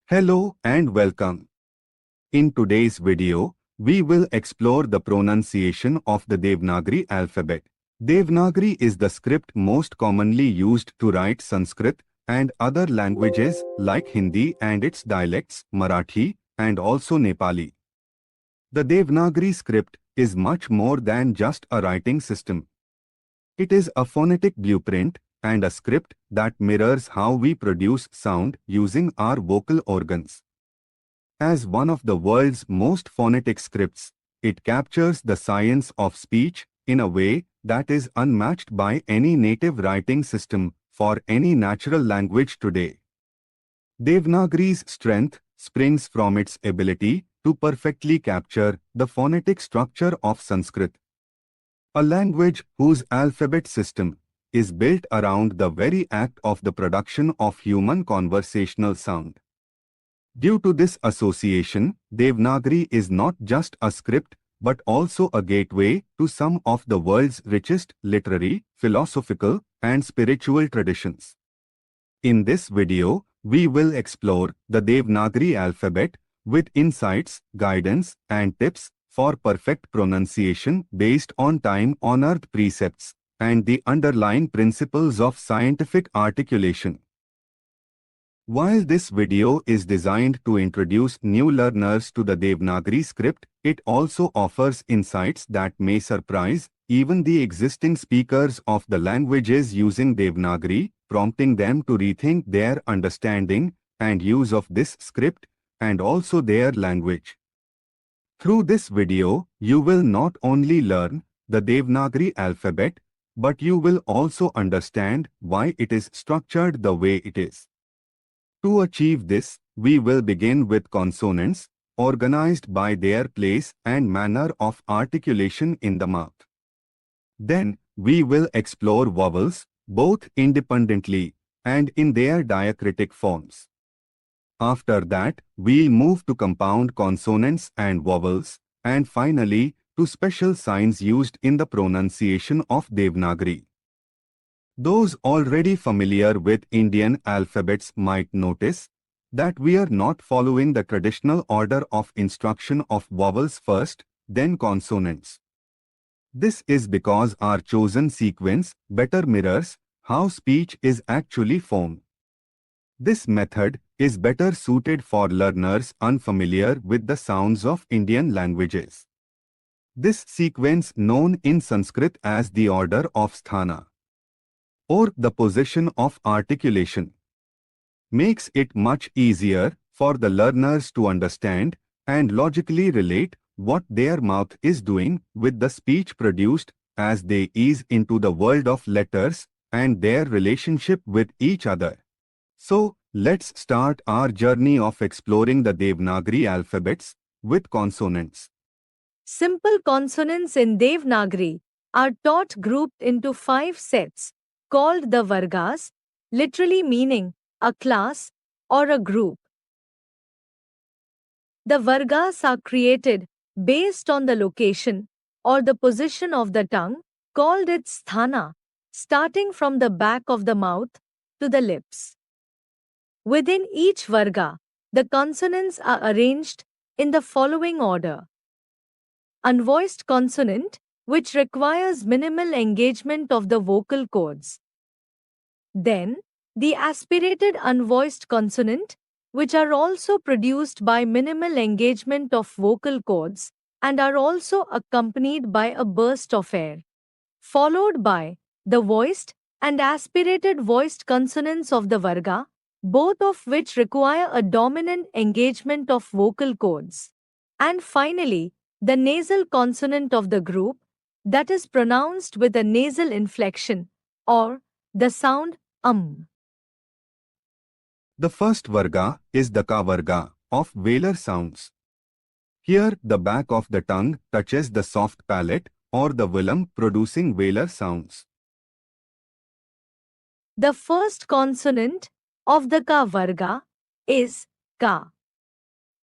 Hello and welcome. In today's video, we will explore the pronunciation of the Devanagari alphabet. Devanagari is the script most commonly used to write Sanskrit and other languages like Hindi and its dialects, Marathi, and also Nepali. The Devanagari script is much more than just a writing system. It is a phonetic blueprint and a script that mirrors how we produce sound using our vocal organs. As one of the world's most phonetic scripts, it captures the science of speech in a way that is unmatched by any native writing system for any natural language today. Devanagari's strength springs from its ability to perfectly capture the phonetic structure of Sanskrit, a language whose alphabet system is built around the very act of the production of human conversational sound. Due to this association, Devanagari is not just a script but also a gateway to some of the world's richest literary, philosophical, and spiritual traditions. In this video, we will explore the Devanagari alphabet with insights, guidance, and tips for perfect pronunciation based on time-honored precepts and the underlying principles of scientific articulation. While this video is designed to introduce new learners to the Devanagari script, it also offers insights that may surprise even the existing speakers of the languages using Devanagari, prompting them to rethink their understanding and use of this script and also their language. Through this video, you will not only learn the Devanagari alphabet, but you will also understand why it is structured the way it is. To achieve this, we will begin with consonants, organized by their place and manner of articulation in the mouth. Then, we will explore vowels, both independently and in their diacritic forms. After that, we'll move to compound consonants and vowels, and finally, to special signs used in the pronunciation of Devanagari. Those already familiar with Indian alphabets might notice that we are not following the traditional order of instruction of vowels first, then consonants. This is because our chosen sequence better mirrors how speech is actually formed. This method is better suited for learners unfamiliar with the sounds of Indian languages. This sequence, known in Sanskrit as the order of sthana, or the position of articulation, makes it much easier for the learners to understand and logically relate what their mouth is doing with the speech produced as they ease into the world of letters and their relationship with each other. So, let's start our journey of exploring the Devanagari alphabets with consonants. Simple consonants in Devanagari are taught grouped into 5 sets, called the Vargas, literally meaning a class or a group. The Vargas are created based on the location or the position of the tongue, called its sthana, starting from the back of the mouth to the lips. Within each Varga, the consonants are arranged in the following order. Unvoiced consonant, which requires minimal engagement of the vocal cords. Then, the aspirated unvoiced consonant, which are also produced by minimal engagement of vocal cords and are also accompanied by a burst of air. Followed by the voiced and aspirated voiced consonants of the Varga, both of which require a dominant engagement of vocal cords. And finally, the nasal consonant of the group, that is pronounced with a nasal inflection, or the sound The first Varga is the Ka Varga of velar sounds. Here, the back of the tongue touches the soft palate or the velum, producing velar sounds. The first consonant of the Ka Varga is Ka.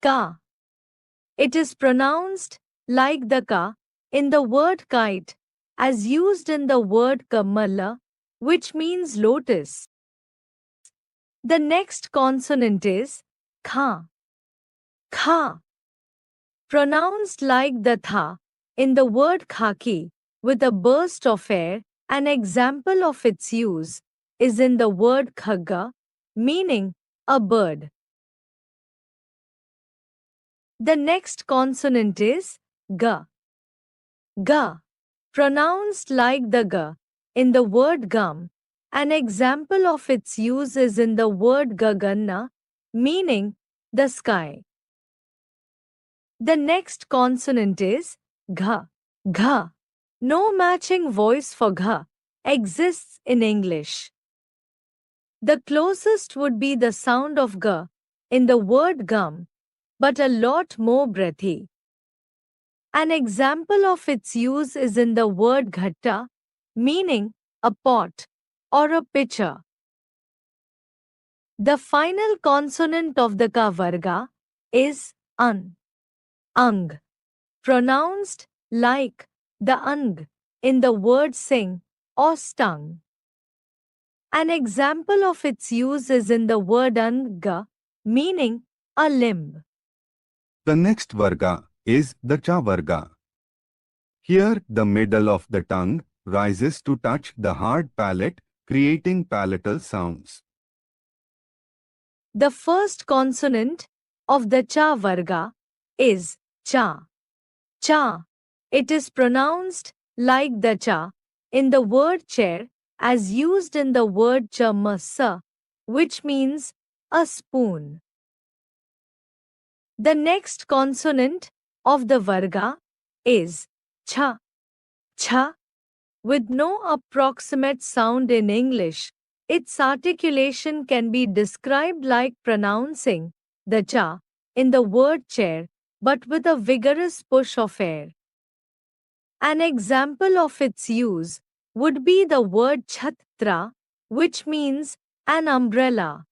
Ka. It is pronounced like the Ka in the word kite, as used in the word Kamala, which means lotus. The next consonant is kha, kha. Pronounced like the tha in the word khaki with a burst of air. An example of its use is in the word khagga, meaning a bird. The next consonant is ga, ga, pronounced like the ga in the word gum. An example of its use is in the word gaganna, meaning the sky. The next consonant is gha, gha. No matching voice for gha exists in English. The closest would be the sound of ga in the word gum, but a lot more breathy. An example of its use is in the word ghatta, meaning a pot or a pitcher. The final consonant of the ka varga is an, ang, pronounced like the ang in the word sing or stung. An example of its use is in the word anga, meaning a limb. The next varga is the cha varga. Here, the middle of the tongue rises to touch the hard palate, creating palatal sounds. The first consonant of the cha varga is cha. Cha. It is pronounced like the cha in the word chair as used in the word chamasa, which means a spoon. The next consonant of the varga is cha. Cha. With no approximate sound in English, its articulation can be described like pronouncing the cha in the word chair, but with a vigorous push of air. An example of its use would be the word chhatra, which means an umbrella.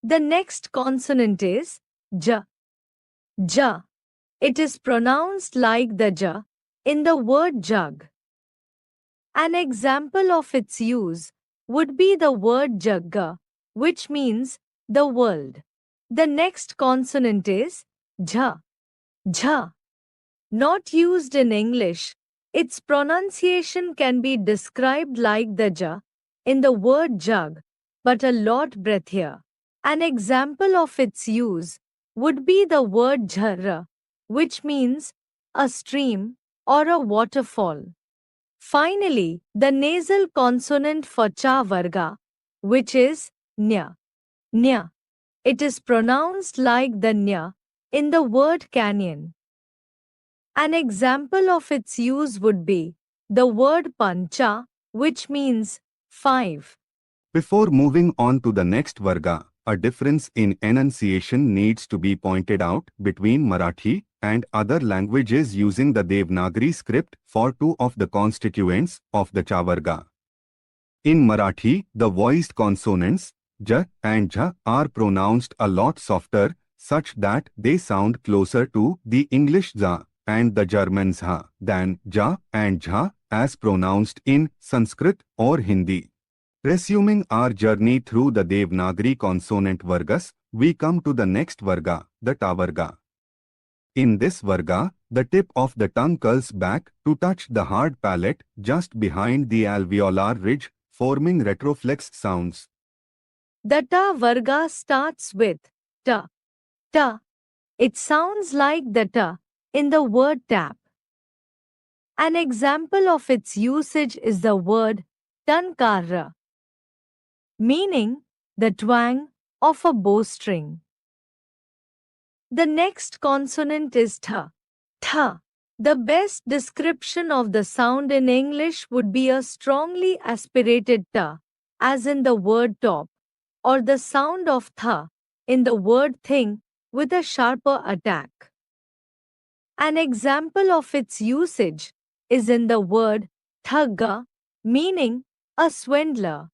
The next consonant is ja. Ja. It is pronounced like the ja in the word jug. An example of its use would be the word jagga, which means the world. The next consonant is jha. Jha. Not used in English, its pronunciation can be described like the ja in the word jug, but a lot breathier. An example of its use would be the word jharra, which means a stream or a waterfall. Finally, the nasal consonant for cha varga, which is nya. Nya. It is pronounced like the nya in the word canyon. An example of its use would be the word pancha, which means 5. Before moving on to the next varga, a difference in enunciation needs to be pointed out between Marathi and other languages using the Devanagari script for two of the constituents of the cha varga. In Marathi, the voiced consonants ja and jha are pronounced a lot softer, such that they sound closer to the English za and the German zha than ja and jha as pronounced in Sanskrit or Hindi. Resuming our journey through the Devanagari consonant vargas, we come to the next varga, the ta varga. In this varga, the tip of the tongue curls back to touch the hard palate just behind the alveolar ridge, forming retroflex sounds. The ta varga starts with ta. Ta. It sounds like the ta in the word tap. An example of its usage is the word tankara, meaning the twang of a bowstring. The next consonant is tha. Tha. The best description of the sound in English would be a strongly aspirated ta, as in the word top, or the sound of tha in the word thing with a sharper attack. An example of its usage is in the word thagga, meaning a swindler.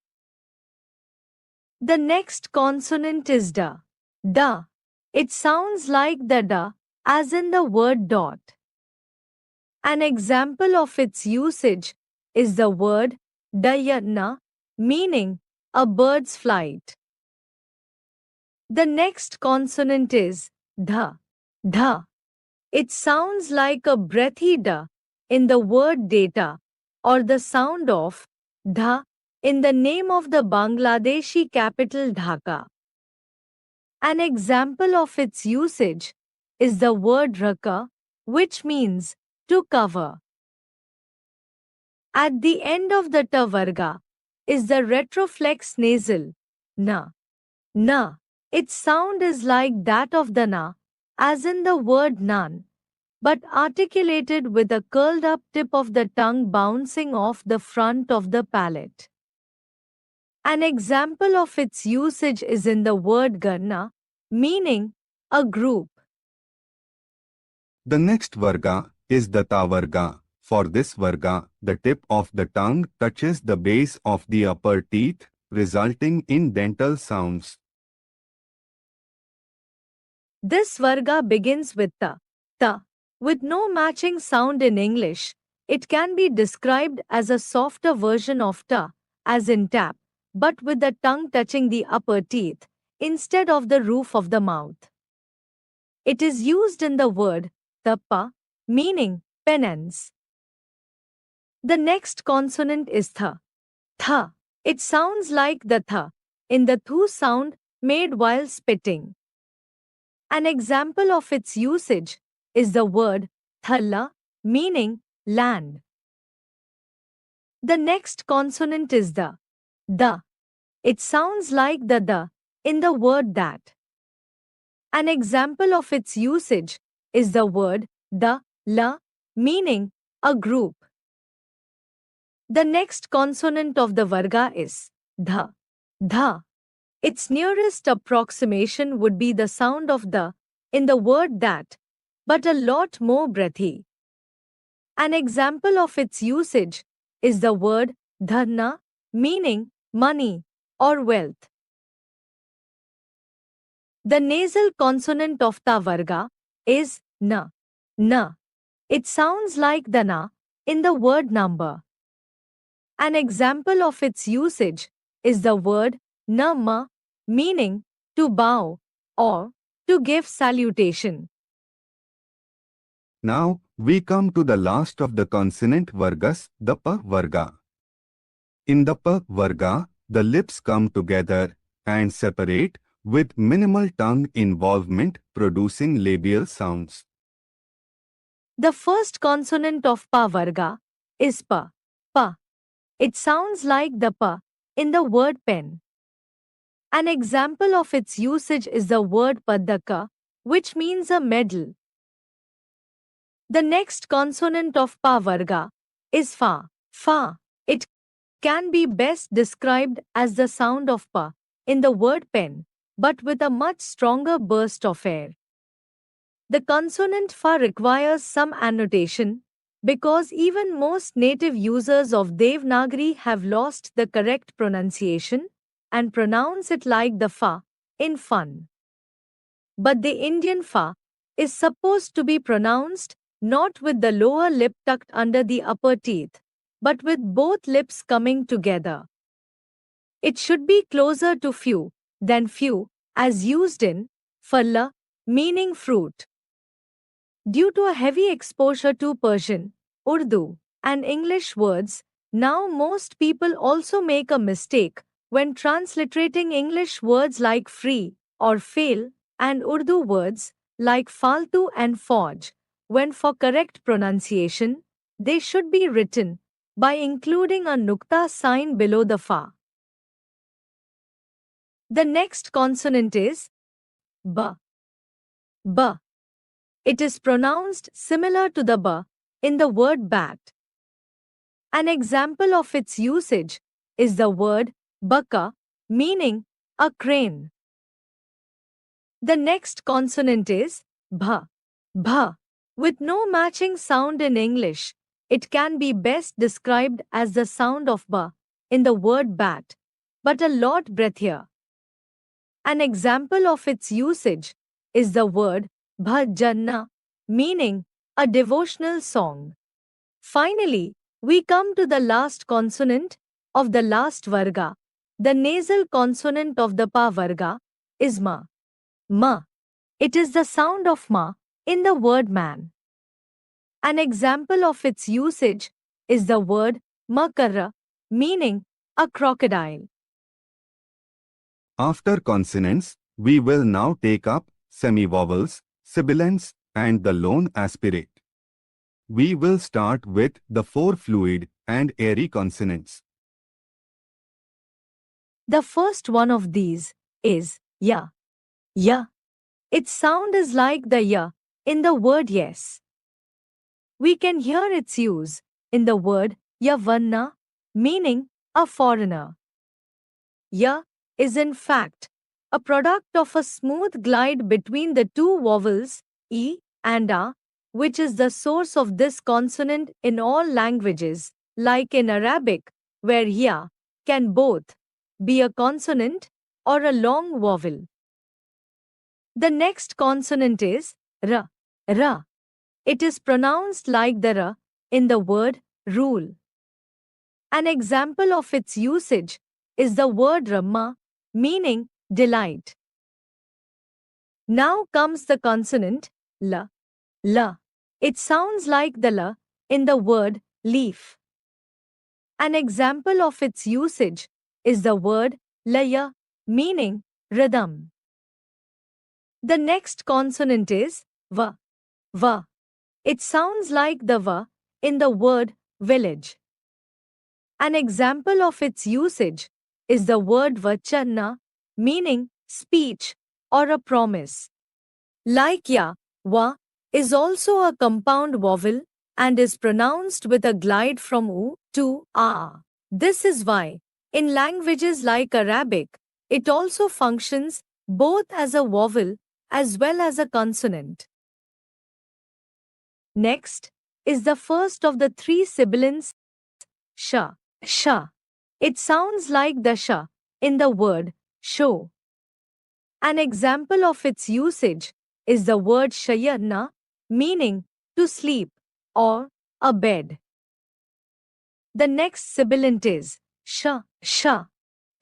The next consonant is da. Da. It sounds like the da, as in the word dot. An example of its usage is the word dayana, meaning a bird's flight. The next consonant is dha. Dha. It sounds like a breathy da in the word data or the sound of dha in the name of the Bangladeshi capital Dhaka. An example of its usage is the word raka, which means to cover. At the end of the ta varga is the retroflex nasal na. Na. Its sound is like that of the na, as in the word nan, but articulated with a curled up tip of the tongue bouncing off the front of the palate. An example of its usage is in the word garna, meaning a group. The next varga is the ta varga. For this varga, the tip of the tongue touches the base of the upper teeth, resulting in dental sounds. This varga begins with ta, with no matching sound in English. It can be described as a softer version of ta, as in tap, but with the tongue touching the upper teeth, instead of the roof of the mouth. It is used in the word tappa, meaning penance. The next consonant is tha. Tha. It sounds like the tha in the thu sound made while spitting. An example of its usage is the word thalla, meaning land. The next consonant is the da. It sounds like the da in the word that. An example of its usage is the word da la, meaning a group. The next consonant of the varga is dha. Dha. Its nearest approximation would be the sound of the in the word that, but a lot more breathy. An example of its usage is the word dharna, meaning money or wealth. The nasal consonant of ta varga is na. Na. It sounds like the na in the word number. An example of its usage is the word nama, meaning to bow or to give salutation. Now, we come to the last of the consonant vargas, the pa varga. In the pa varga, the lips come together and separate with minimal tongue involvement, producing labial sounds. The first consonant of pa varga is pa. Pa. It sounds like the pa in the word pen. An example of its usage is the word padaka, which means a medal. The next consonant of pa varga is fa. Fa. It can be best described as the sound of pa in the word pen, but with a much stronger burst of air. The consonant fa requires some annotation because even most native users of Devanagari have lost the correct pronunciation and pronounce it like the fa in fun. But the Indian fa is supposed to be pronounced not with the lower lip tucked under the upper teeth, but with both lips coming together. It should be closer to few than few, as used in falla, meaning fruit. Due to a heavy exposure to Persian, Urdu, and English words, now most people also make a mistake when transliterating English words like free or fail and Urdu words like faltu and fauj, when for correct pronunciation, they should be written by including a nukta sign below the fa. The next consonant is ba. Ba. It is pronounced similar to the ba in the word bat. An example of its usage is the word baka, meaning a crane. The next consonant is bha. Bha. With no matching sound in English, it can be best described as the sound of ba in the word bat, but a lot breathier. An example of its usage is the word bhajanna, meaning a devotional song. Finally, we come to the last consonant of the last varga. The nasal consonant of the pa varga is ma. ma. It is the sound of ma in the word man. An example of its usage is the word makara, meaning a crocodile. After consonants, we will now take up semivowels, sibilants, and the lone aspirate. We will start with the four fluid and airy consonants. The first one of these is ya. Ya. Its sound is like the ya in the word yes. We can hear its use in the word yavanna, meaning a foreigner. Ya is in fact a product of a smooth glide between the two vowels e and a, which is the source of this consonant in all languages, like in Arabic, where ya can both be a consonant or a long vowel. The next consonant is ra. Ra. It is pronounced like the ra in the word rule. An example of its usage is the word Rama, meaning delight. Now comes the consonant la. La. It sounds like the la in the word leaf. An example of its usage is the word laya, meaning rhythm. The next consonant is va. Va. It sounds like the va in the word village. An example of its usage is the word vachana, meaning speech or a promise. Like ya, wa is also a compound vowel and is pronounced with a glide from u to a. This is why, in languages like Arabic, it also functions both as a vowel as well as a consonant. Next is the first of the three sibilants, sha. Sha. It sounds like the sha in the word show. An example of its usage is the word shayana, meaning to sleep or a bed. The next sibilant is sha. Sha.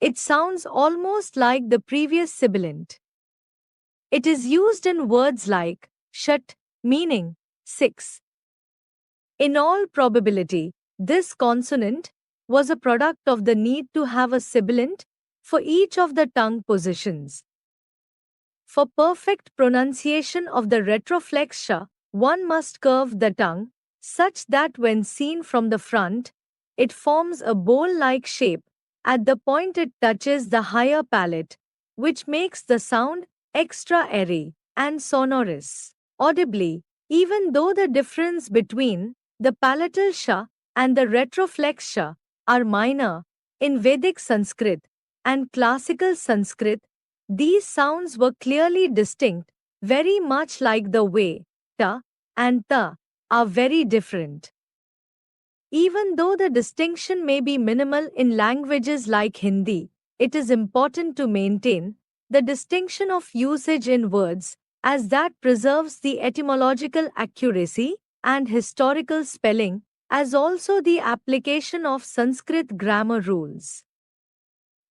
It sounds almost like the previous sibilant. It is used in words like shat, meaning 6. In all probability, this consonant was a product of the need to have a sibilant for each of the tongue positions. For perfect pronunciation of the retroflex sh, one must curve the tongue such that when seen from the front, it forms a bowl-like shape at the point it touches the higher palate, which makes the sound extra airy and sonorous. Audibly, even though the difference between the palatal sh and the retroflex sh are minor, in Vedic Sanskrit and classical Sanskrit, these sounds were clearly distinct, very much like the way ta and ta are very different. Even though the distinction may be minimal in languages like Hindi, it is important to maintain the distinction of usage in words, as that preserves the etymological accuracy and historical spelling, as also the application of Sanskrit grammar rules.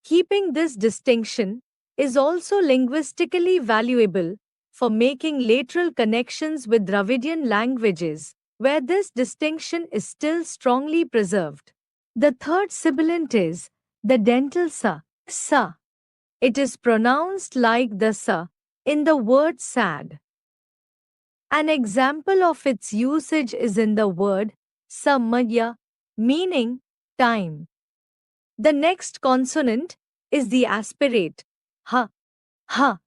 Keeping this distinction is also linguistically valuable for making lateral connections with Dravidian languages, where this distinction is still strongly preserved. The third sibilant is the dental sa. Sa. It is pronounced like the sa in the word sad. An example of its usage is in the word samaya, meaning time. The next consonant is the aspirate, ha. Ha.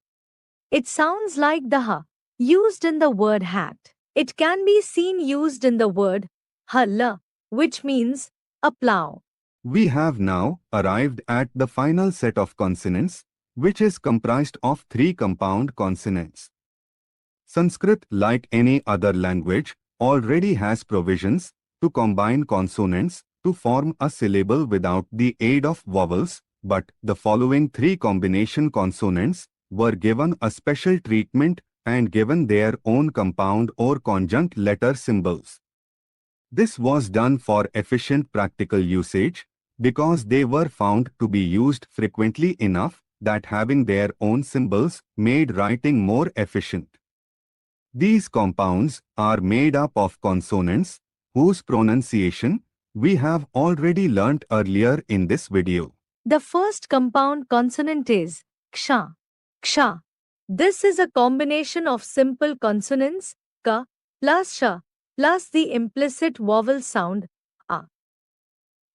It sounds like the ha used in the word hat. It can be seen used in the word halla, which means a plow. We have now arrived at the final set of consonants, which is comprised of three compound consonants. Sanskrit, like any other language, already has provisions to combine consonants to form a syllable without the aid of vowels, but the following three combination consonants were given a special treatment and given their own compound or conjunct letter symbols. This was done for efficient practical usage because they were found to be used frequently enough that having their own symbols made writing more efficient. These compounds are made up of consonants, whose pronunciation we have already learnt earlier in this video. The first compound consonant is ksha. Ksha. This is a combination of simple consonants ka plus sha plus the implicit vowel sound a.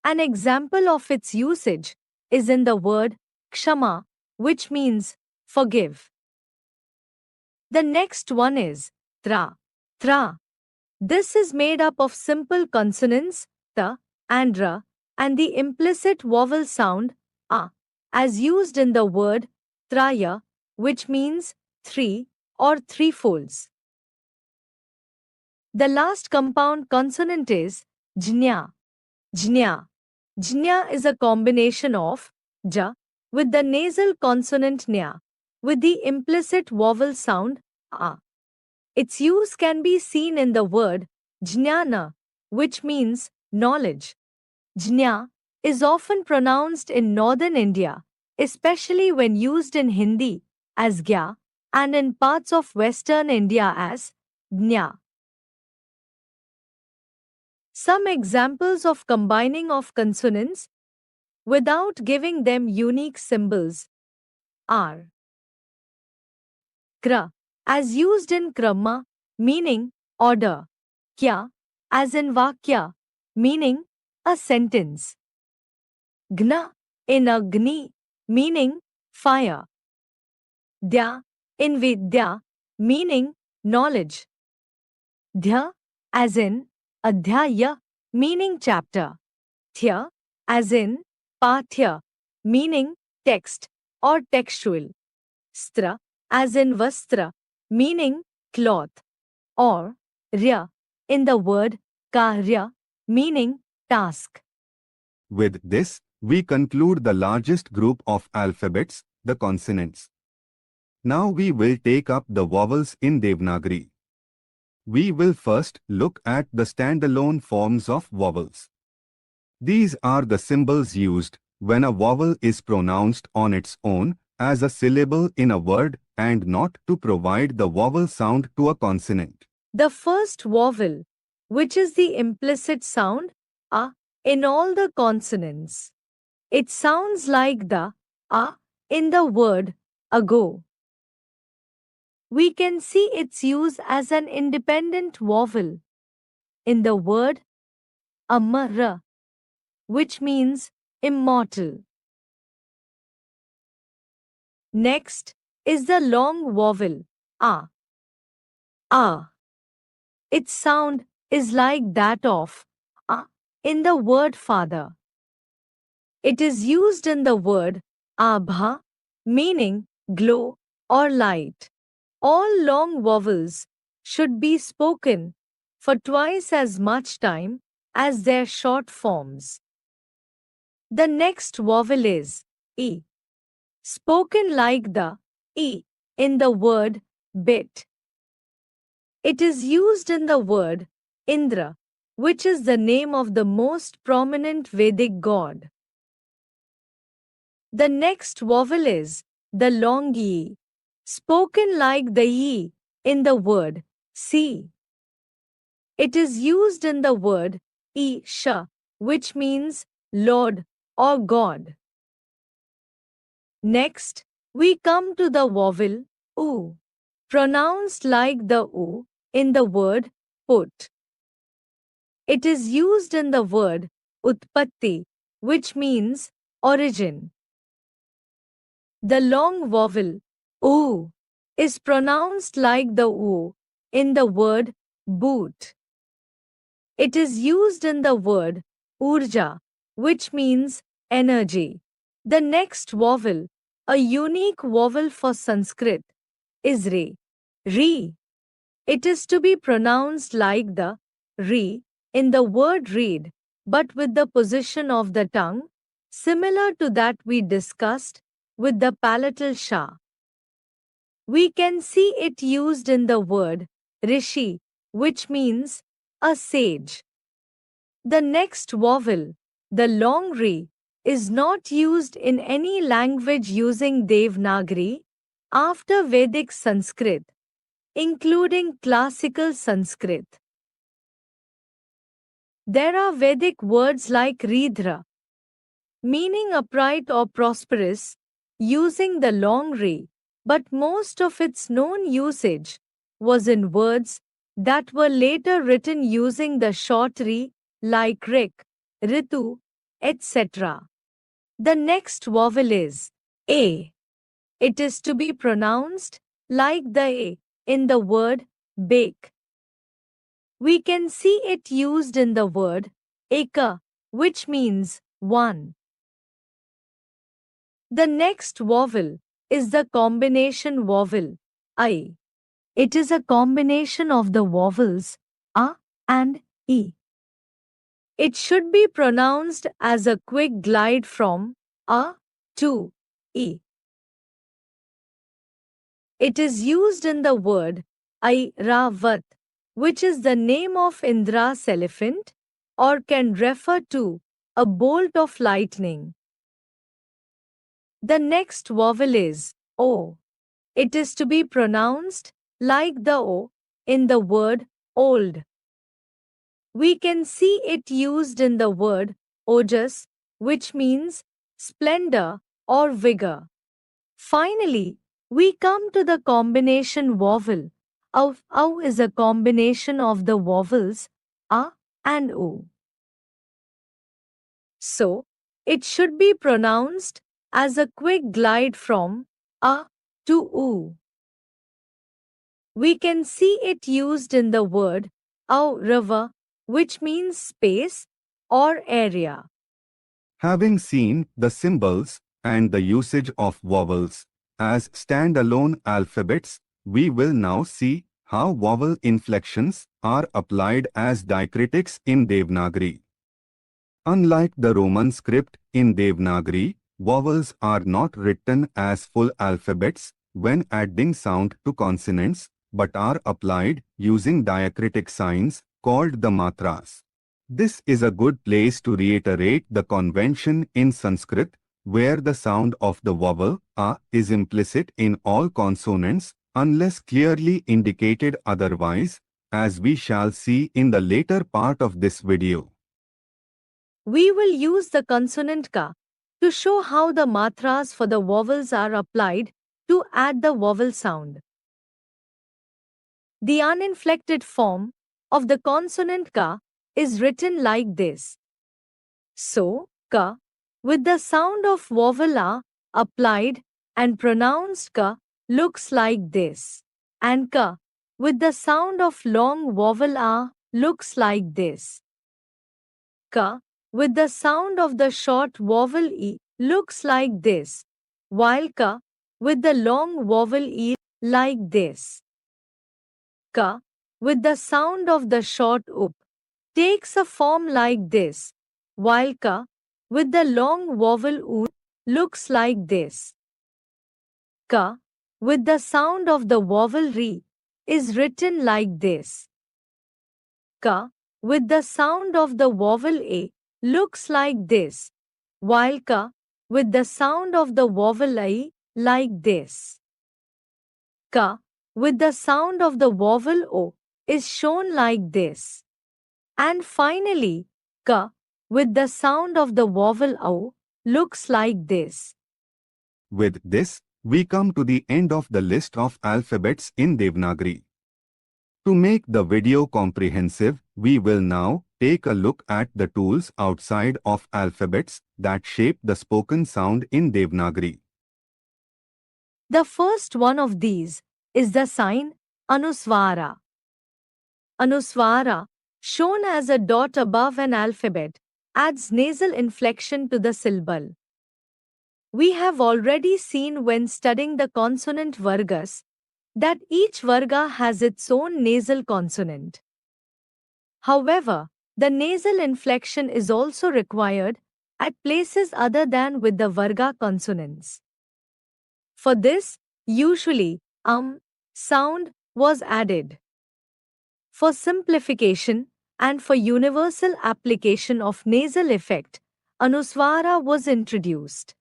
An example of its usage is in the word kshama, which means forgive. The next one is tra. Tra. This is made up of simple consonants ta and ra and the implicit vowel sound a, as used in the word traya, which means three or threefolds. The last compound consonant is jnya. Jnya. Jnya is a combination of ja with the nasal consonant nya with the implicit vowel sound a. Its use can be seen in the word jnana, which means knowledge. Jnya is often pronounced in northern India, especially when used in Hindi as gya and in parts of western India as gnya. Some examples of combining of consonants without giving them unique symbols are kra, as used in krama, meaning order, kya, as in vakya, meaning a sentence, gna, in agni, meaning fire, dya, in vidya, meaning knowledge, dhya, as in adhyaya, meaning chapter, thya, as in pathya, meaning text or textual, stra, as in vastra, meaning cloth, or rya, in the word karya, meaning task. With this, we conclude the largest group of alphabets, the consonants. Now we will take up the vowels in Devanagari. We will first look at the standalone forms of vowels. These are the symbols used when a vowel is pronounced on its own as a syllable in a word and not to provide the vowel sound to a consonant. The first vowel, which is the implicit sound a in all the consonants. It sounds like the a in the word ago. We can see its use as an independent vowel in the word amara, which means immortal. Next is the long vowel a. A. Its sound is like that of a in the word father. It is used in the word abha, meaning glow or light. All long vowels should be spoken for twice as much time as their short forms. The next vowel is e, spoken like the e in the word bit. It is used in the word Indra, which is the name of the most prominent Vedic god. The next vowel is the long e, spoken like the e in the word see. It is used in the word Isha, which means Lord or God. Next, we come to the vowel u, pronounced like the u in the word put. It is used in the word utpatti, which means origin. The long vowel u is pronounced like the u in the word boot. It is used in the word urja, which means energy. The next vowel, a unique vowel for Sanskrit, is re. Re. It is to be pronounced like the re in the word read, but with the position of the tongue, similar to that we discussed with the palatal sha. We can see it used in the word rishi, which means a sage. The next vowel, the long re, is not used in any language using Devanagari after Vedic Sanskrit, including classical Sanskrit. There are Vedic words like Ridhra, meaning upright or prosperous, using the long re, but most of its known usage was in words that were later written using the short re, like Rik, Ritu, etc. The next vowel is A. It is to be pronounced like the A in the word bake. We can see it used in the word eka, which means one. The next vowel is the combination vowel I. It is a combination of the vowels a and e. It should be pronounced as a quick glide from a to e. It is used in the word Airavat, which is the name of Indra's elephant, or can refer to a bolt of lightning. The next vowel is O. It is to be pronounced like the O in the word old. We can see it used in the word ojas, which means splendor or vigor. Finally, we come to the combination vowel. Au is a combination of the vowels a and u. So, it should be pronounced as a quick glide from a to u. We can see it used in the word au river, which means space or area. Having seen the symbols and the usage of vowels as standalone alphabets, we will now see how vowel inflections are applied as diacritics in Devanagari. Unlike the Roman script in Devanagari, vowels are not written as full alphabets when adding sound to consonants, but are applied using diacritic signs called the matras. This is a good place to reiterate the convention in Sanskrit, where the sound of the vowel a is implicit in all consonants unless clearly indicated otherwise, as we shall see in the later part of this video. We will use the consonant ka to show how the matras for the vowels are applied to add the vowel sound. The uninflected form of the consonant ka is written like this. So, ka, with the sound of vowel a applied and pronounced ka, looks like this. And ka, with the sound of long vowel a, looks like this. Ka, with the sound of the short vowel e, looks like this. While ka, with the long vowel e, like this. Ka, with the sound of the short up, takes a form like this, while ka, with the long vowel u, looks like this. Ka, with the sound of the vowel ri, is written like this. Ka, with the sound of the vowel a, looks like this, while ka, with the sound of the vowel I, like this. Ka, with the sound of the vowel o, is shown like this. And finally, ka, with the sound of the vowel au, looks like this. With this, we come to the end of the list of alphabets in Devanagari. To make the video comprehensive, we will now take a look at the tools outside of alphabets that shape the spoken sound in Devanagari. The first one of these is the sign Anuswara. Anuswara, shown as a dot above an alphabet, adds nasal inflection to the syllable. We have already seen when studying the consonant vargas that each varga has its own nasal consonant. However, the nasal inflection is also required at places other than with the varga consonants. For this, usually, sound was added. For simplification and for universal application of nasal effect, Anuswara was introduced.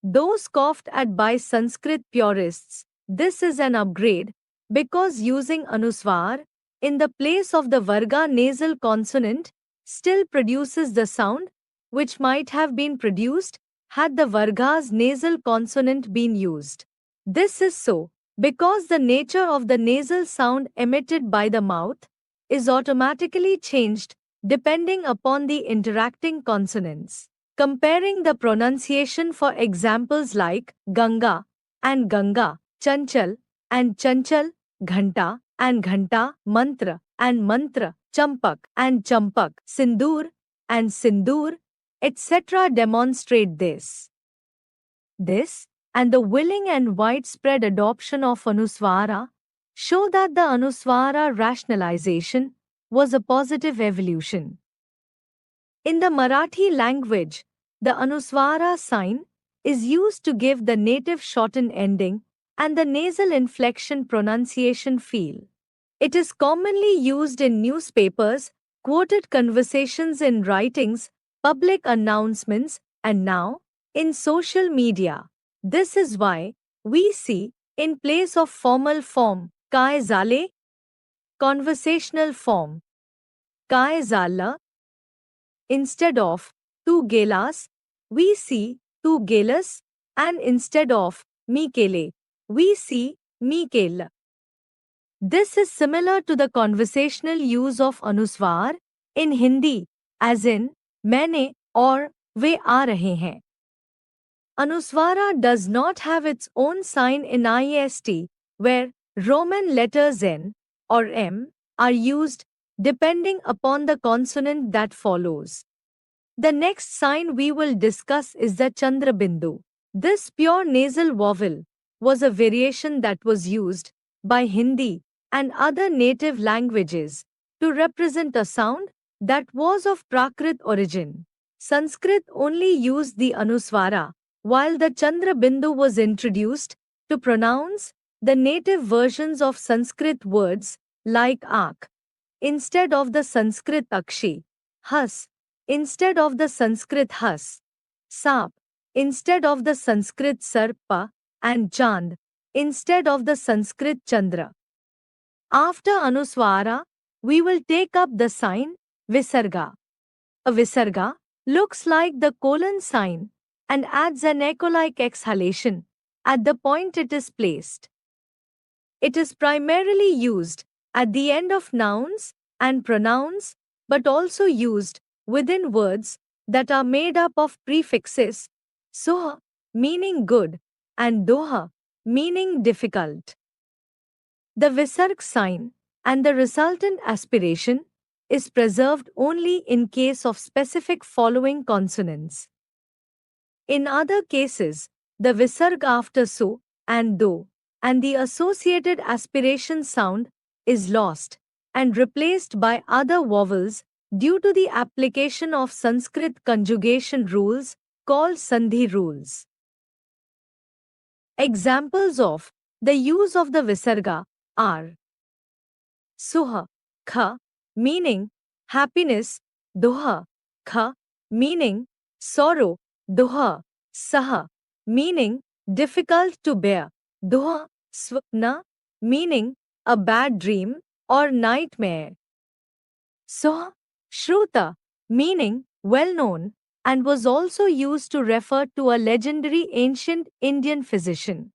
Though scoffed at by Sanskrit purists, this is an upgrade because using Anuswar in the place of the Varga nasal consonant still produces the sound which might have been produced had the Varga's nasal consonant been used. This is so because the nature of the nasal sound emitted by the mouth is automatically changed depending upon the interacting consonants. Comparing the pronunciation for examples like Ganga and Ganga, Chanchal and Chanchal, Ghanta and Ghanta, Mantra and Mantra, Champak and Champak, Sindur and Sindur, etc. demonstrate this. This and the willing and widespread adoption of Anuswara show that the Anuswara rationalization was a positive evolution. In the Marathi language, the Anuswara sign is used to give the native shortened ending and the nasal inflection pronunciation feel. It is commonly used in newspapers, quoted conversations in writings, public announcements, and now, in social media. This is why we see, in place of formal form, Kai Zale, conversational form, Kai Zala, instead of tu gelas, we see tu gelas, and instead of mi kele, we see mi kel. This is similar to the conversational use of Anuswar in Hindi, as in मैंने और वे आ रहे हैं. Anuswara does not have its own sign in IEST, where Roman letters N or M are used depending upon the consonant that follows. The next sign we will discuss is the Chandrabindu. This pure nasal vowel was a variation that was used by Hindi and other native languages to represent a sound that was of Prakrit origin. Sanskrit only used the Anuswara, while the Chandrabindu was introduced to pronounce the native versions of Sanskrit words like Ak, instead of the Sanskrit Akshi, Has, instead of the Sanskrit Has, Sap, instead of the Sanskrit Sarpa, and Chand, instead of the Sanskrit Chandra. After Anuswara, we will take up the sign Visarga. A Visarga looks like the colon sign and adds an echo-like exhalation at the point it is placed. It is primarily used at the end of nouns and pronouns, but also used within words that are made up of prefixes, soha, meaning good, and doha, meaning difficult. The Visarg sign and the resultant aspiration is preserved only in case of specific following consonants. In other cases, the Visarg after so and do and the associated aspiration sound is lost and replaced by other vowels due to the application of Sanskrit conjugation rules called Sandhi rules. Examples of the use of the Visarga are Suha, Kha, meaning happiness, Doha, Kha, meaning sorrow, Doha, Saha, meaning difficult to bear, Doha, Swapna, meaning a bad dream or nightmare. Soha, Shruta, meaning well known, and was also used to refer to a legendary ancient Indian physician.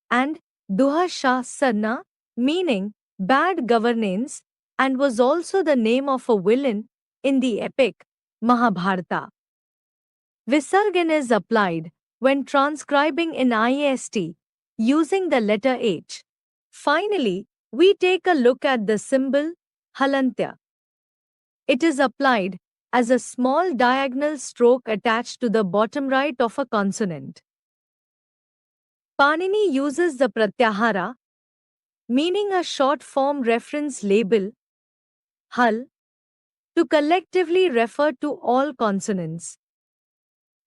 And Duha Shah Sarna, meaning bad governance, and was also the name of a villain in the epic Mahabharata. Visargan is applied when transcribing in IAST using the letter H. Finally, we take a look at the symbol Halantya. It is applied as a small diagonal stroke attached to the bottom right of a consonant. Panini uses the Pratyahara, meaning a short form reference label, Hal, to collectively refer to all consonants.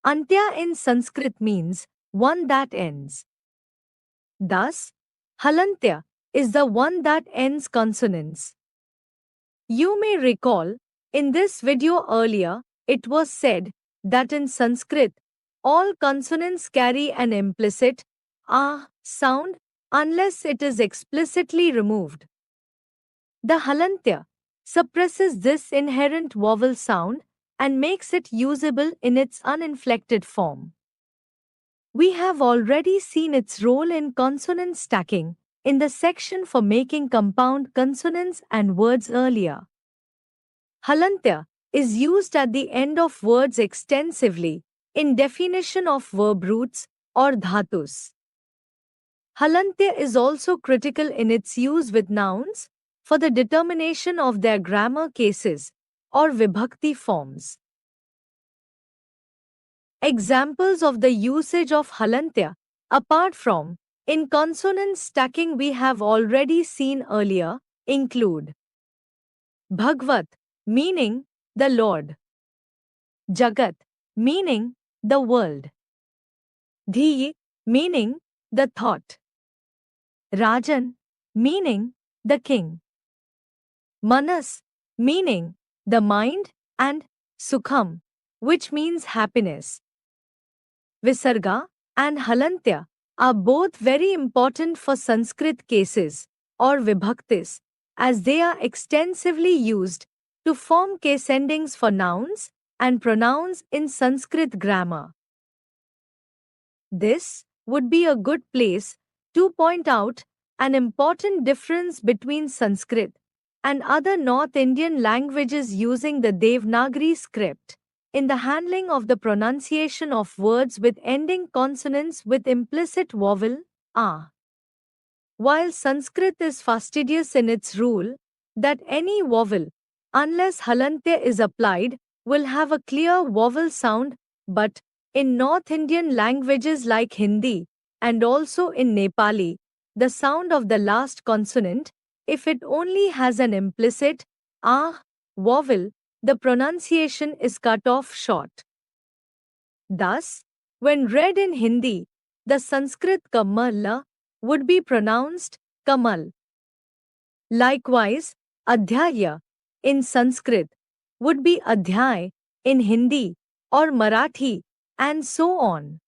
Antya in Sanskrit means one that ends. Thus, Halantya is the one that ends consonants. You may recall, in this video earlier, it was said that in Sanskrit, all consonants carry an implicit sound unless it is explicitly removed. The Halantya suppresses this inherent vowel sound and makes it usable in its uninflected form. We have already seen its role in consonant stacking in the section for making compound consonants and words earlier. Halantya is used at the end of words extensively in definition of verb roots or dhatus. Halantya is also critical in its use with nouns for the determination of their grammar cases or vibhakti forms. Examples of the usage of Halantya, apart from in consonant stacking we have already seen earlier, include Bhagvat, meaning the Lord; Jagat, meaning the world; Dhiyi, meaning the thought; Rajan, meaning the king; Manas, meaning the mind; and Sukham, which means happiness. Visarga and Halantya are both very important for Sanskrit cases or vibhaktis, as they are extensively used to form case endings for nouns and pronouns in Sanskrit grammar. This would be a good place to point out an important difference between Sanskrit and other North Indian languages using the Devanagari script in the handling of the pronunciation of words with ending consonants with implicit vowel a. While Sanskrit is fastidious in its rule that any vowel, unless halantya is applied, will have a clear vowel sound, but in North Indian languages like Hindi and also in Nepali, the sound of the last consonant, if it only has an implicit vowel, the pronunciation is cut off short. Thus, when read in Hindi, the Sanskrit kamala would be pronounced kamal. Likewise, adhyaya in Sanskrit would be adhyay in Hindi or Marathi, and so on.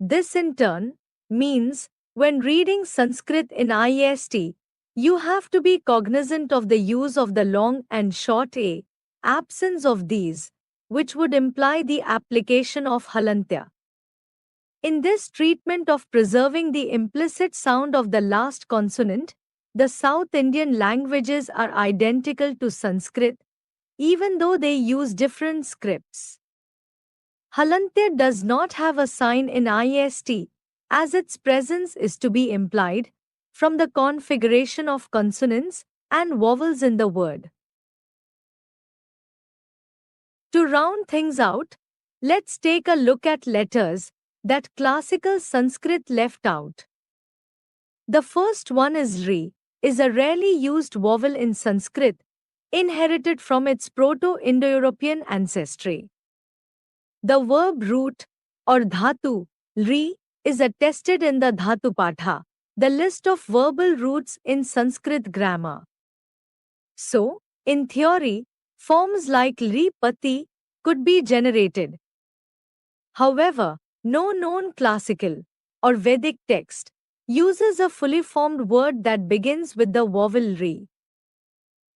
This in turn means when reading Sanskrit in IST, you have to be cognizant of the use of the long and short a, absence of these, which would imply the application of halantya. In this treatment of preserving the implicit sound of the last consonant, the South Indian languages are identical to Sanskrit, even though they use different scripts. Halantya does not have a sign in IST, as its presence is to be implied from the configuration of consonants and vowels in the word. To round things out, let's take a look at letters that classical Sanskrit left out. The first one is Ri, is a rarely used vowel in Sanskrit, inherited from its Proto-Indo-European ancestry. The verb root or dhatu, Ri, is attested in the Dhatu Patha, the list of verbal roots in Sanskrit grammar. So, in theory, forms like Ri-pati could be generated. However, no known classical or Vedic text uses a fully formed word that begins with the vowel Ri.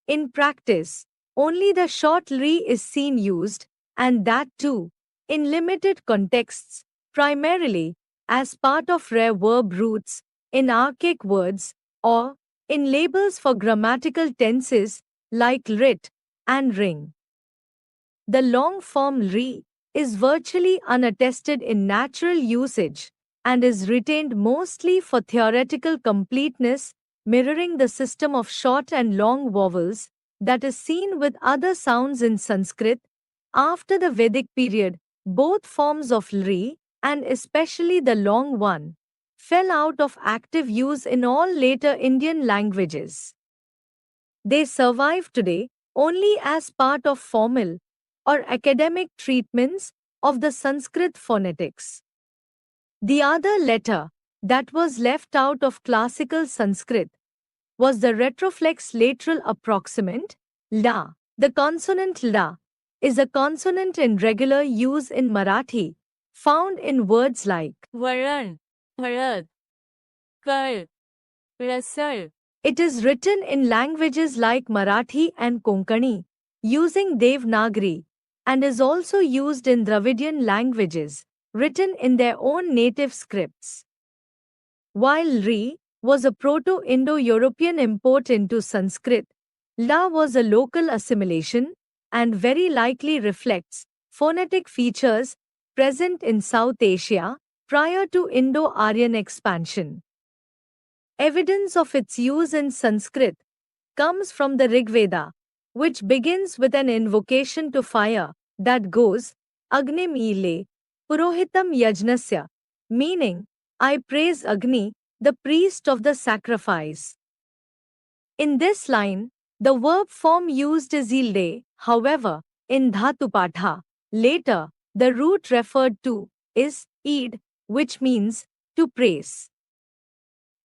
In practice, only the short Ri is seen used, and that too, in limited contexts, primarily as part of rare verb roots, in archaic words, or in labels for grammatical tenses like writ and ring. The long form Ri is virtually unattested in natural usage and is retained mostly for theoretical completeness, mirroring the system of short and long vowels that is seen with other sounds in Sanskrit. After the Vedic period, both forms of Ri, and especially the long one, fell out of active use in all later Indian languages. They survive today only as part of formal or academic treatments of the Sanskrit phonetics. The other letter that was left out of classical Sanskrit was the retroflex lateral approximant, la. The consonant la is a consonant in regular use in Marathi, found in words like वरण, हळद, कळ, रसळ. it is written in languages like Marathi and Konkani, using Devanagari, and is also used in Dravidian languages, written in their own native scripts. While Ri was a Proto-Indo-European import into Sanskrit, La was a local assimilation and very likely reflects phonetic features present in South Asia prior to Indo-Aryan expansion. Evidence of its use in Sanskrit comes from the Rigveda, which begins with an invocation to fire that goes, Agnim ile, Purohitam Yajnasya, meaning, I praise Agni, the priest of the sacrifice. In this line, the verb form used is ilde, however, in Dhatupatha, later, the root referred to is id, which means to praise.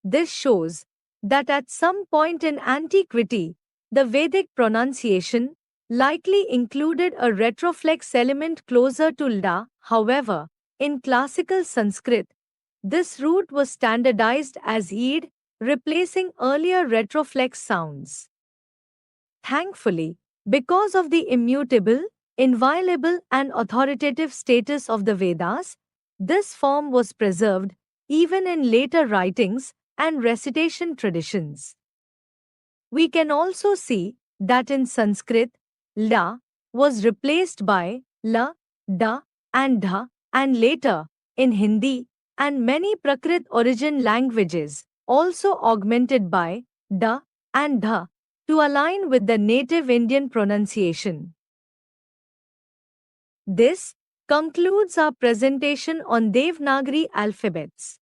This shows that at some point in antiquity, the Vedic pronunciation likely included a retroflex element closer to lda. However, in classical Sanskrit, this root was standardized as id, replacing earlier retroflex sounds. Thankfully, because of the immutable, inviolable, and authoritative status of the Vedas, this form was preserved even in later writings and recitation traditions. We can also see that in Sanskrit, la was replaced by la, da, and dha, and later, in Hindi and many Prakrit origin languages, also augmented by da and dha to align with the native Indian pronunciation. This concludes our presentation on Devanagari alphabets.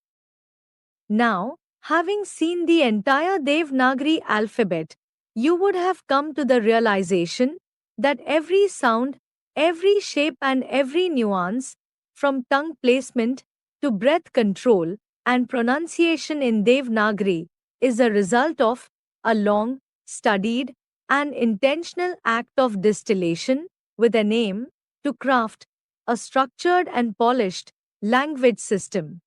Now, having seen the entire Devanagari alphabet, you would have come to the realization that every sound, every shape, and every nuance, from tongue placement to breath control and pronunciation in Devanagari, is a result of a long, studied, and intentional act of distillation with an aim to craft a structured and polished language system.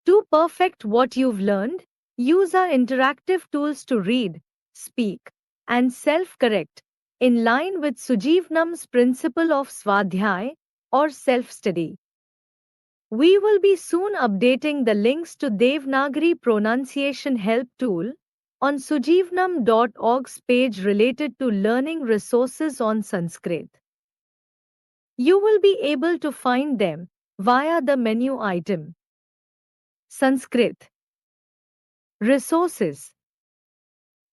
To perfect what you've learned, use our interactive tools to read, speak, and self-correct, in line with Sujivnam's principle of Swadhyay or self-study. We will be soon updating the links to Devanagari pronunciation help tool on sujivnam.org's page related to learning resources on Sanskrit. You will be able to find them via the menu item Sanskrit Resources.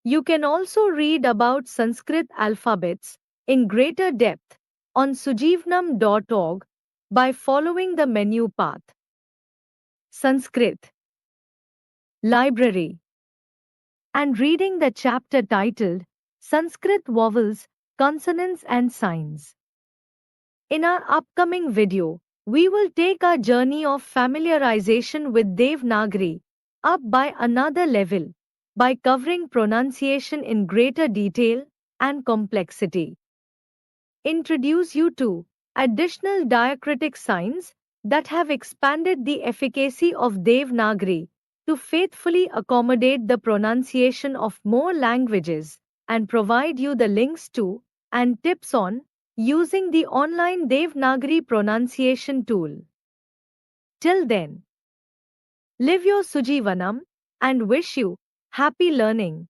You can also read about Sanskrit alphabets in greater depth on sujivnam.org by following the menu path. Sanskrit Library and reading the chapter titled Sanskrit Vowels, Consonants and Signs. In our upcoming video, we will take our journey of familiarization with Devanagari up by another level by covering pronunciation in greater detail and complexity. Introduce you to additional diacritic signs that have expanded the efficacy of Devanagari to faithfully accommodate the pronunciation of more languages and provide you the links to and tips on using the online Devanagari pronunciation tool. Till then, live your Sujivanam and wish you happy learning.